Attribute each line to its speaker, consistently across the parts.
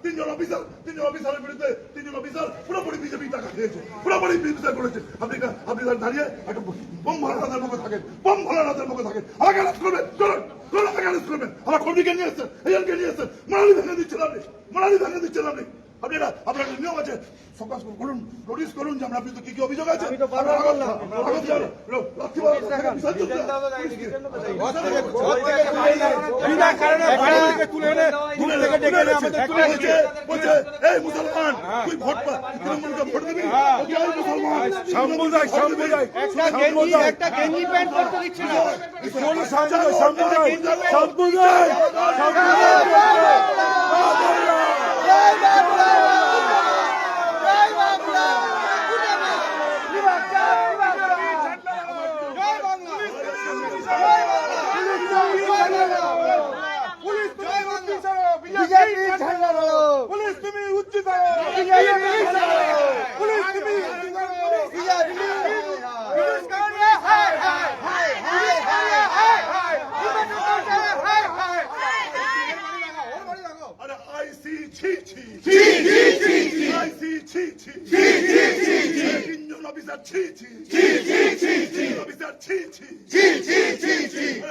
Speaker 1: তিনজন অফিসারের বিরুদ্ধে তিনজন অফিসার পুরোপুরি বিজেপি টাকা খেয়েছে, পুরোপুরি বিরোধিতা করেছে। আপনি দাঁড়িয়ে একটা বোম ভোলানাথের মুখে থাকেন, বোম ভোলানাথের মুখে থাকেন। আমাকে অ্যারেস্ট করবেন, চলুন আমাকে অ্যারেস্ট করবেন। আমার কর্মীকে নিয়ে এসছেন, এজনকে নিয়ে এসছেন, মোনালি ভেঙে দিচ্ছেন আপনি, মোনালি ভেঙে দিচ্ছেন আপনি। আপনারা আপনার নিয়ম আছে, ফোকাস করুন, নোটিশ করুন যে আপনার বিরুদ্ধে কি কি অভিযোগ আছে। মুসলমান তুই ভোট তৃণমূলকে ভোট দিবি,
Speaker 2: একটা গেঞ্জি প্যান্ট করতে দিচ্ছি না।
Speaker 3: পুলিশ তুমি উচ্চিত, পুলিশ তুমি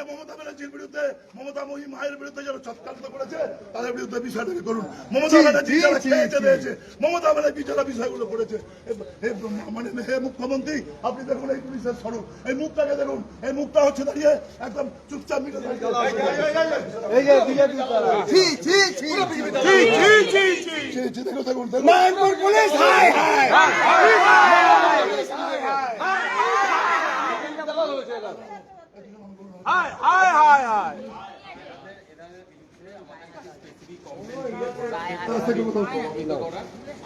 Speaker 1: মমতা ব্যানার্জির বিরুদ্ধে, মমতা মায়ের বিরুদ্ধে যারা চক্রান্ত করেছে তাদের বিরুদ্ধে বিষয়টাকে করুন। মমতা ব্যানার্জি যারা খেয়েছে দিয়েছে, মমতা ব্যানার্জি যারা বিষয়গুলো করেছে, মানে হে মুখ্যমন্ত্রী আপনি দেখুন এই পুলিশের স্বরূপ, এই মুখটাকে দেখুন, এই মুখটা হচ্ছে দাঁড়িয়ে একদম চুপচাপ মিটে দেখুন।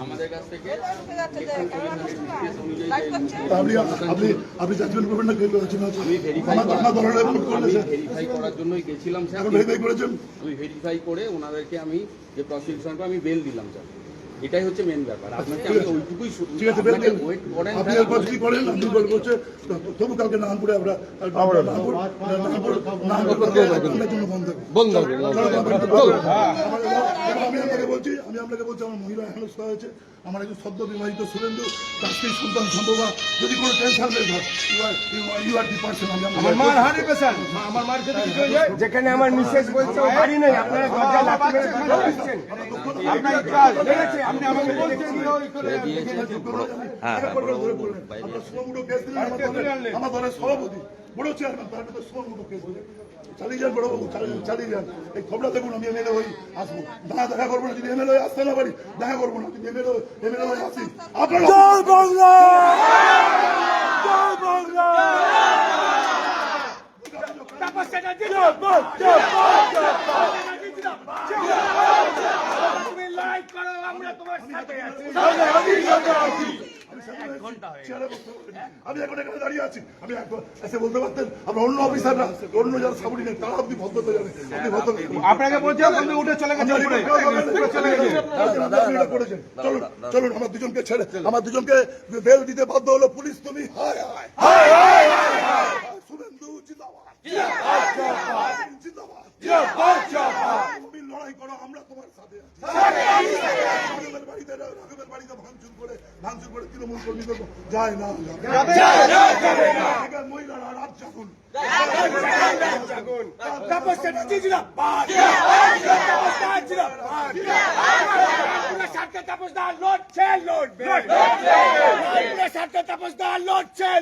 Speaker 4: আমাদের কাছ থেকে
Speaker 1: আপনি যাচ্ছেন করবেন না,
Speaker 4: আমি ভেরিফাই করার জন্যই গেছিলাম স্যার। আমি ভেরিফাই করে ওনাদেরকে আমি যে প্রসিকিউশনটা আমি বেল দিলাম স্যার, এটাই হচ্ছে মেন ব্যাপার। আপনাকে আমি ওইটুকুই ওয়েট করেন।
Speaker 1: আপনি এরপর কি করেন, আপনি বলছে তবু কালকে নামপুরে আমরা বন্ধ আমি আপনাকে বলছি আমার মহিলা হেনস্থা হয়েছে। আমার একজন সদ্য বিবাহিত সুরেন্দ্র, তাকে সন্তান সম্ভব যদি কোনো টেনশন নেই,
Speaker 3: যেখানে আমার মিসেস বলছে ও বাড়ি নেই, আপনারা দরজা লাথি মেরে ঢুকে দিচ্ছেন। আপনি আমাকে বলছেন
Speaker 1: আমার দলের সভাপতি বড় চেয়ারম্যান, তার ভিতরে সোমুটো কেস চালিয়ে যান বড়বাবু, চালিয়ে যান। এই খবরটা দেখুন, আমি এমএলএ হই আসবো, দেখা করবো না। যদি এমএলএ হয়ে আসতে না পারি দেখা করবো না, যদি এমএলএ হয়ে আসি আপনারা আমি এখন এখানে দাঁড়িয়ে আছি। আমি এসে বলতে পারতেন আমরা অন্য অফিসাররা, অন্য যারা সাবঅর্ডিনেট তারা আপনি ভদ্রতা জানেন, আপনি ভদ্রতা
Speaker 3: আপনাকে বলছে উঠে চলে গেছে।
Speaker 1: চলুন চলুন আমার দুজনকে ছেড়ে, আমার দুজনকে বেল দিতে বাধ্য হলো পুলিশ। তুমি শুভেন্দু জিন্দাবাদ, তুমি লড়াই করো, আমরা তোমার সাথে আছি। বাড়িতে ভাঙচুর করে তৃণমূল কর্মীদের যায় না, মহিলারা রাত জাগুন।
Speaker 3: তাপসদা লড়ছে।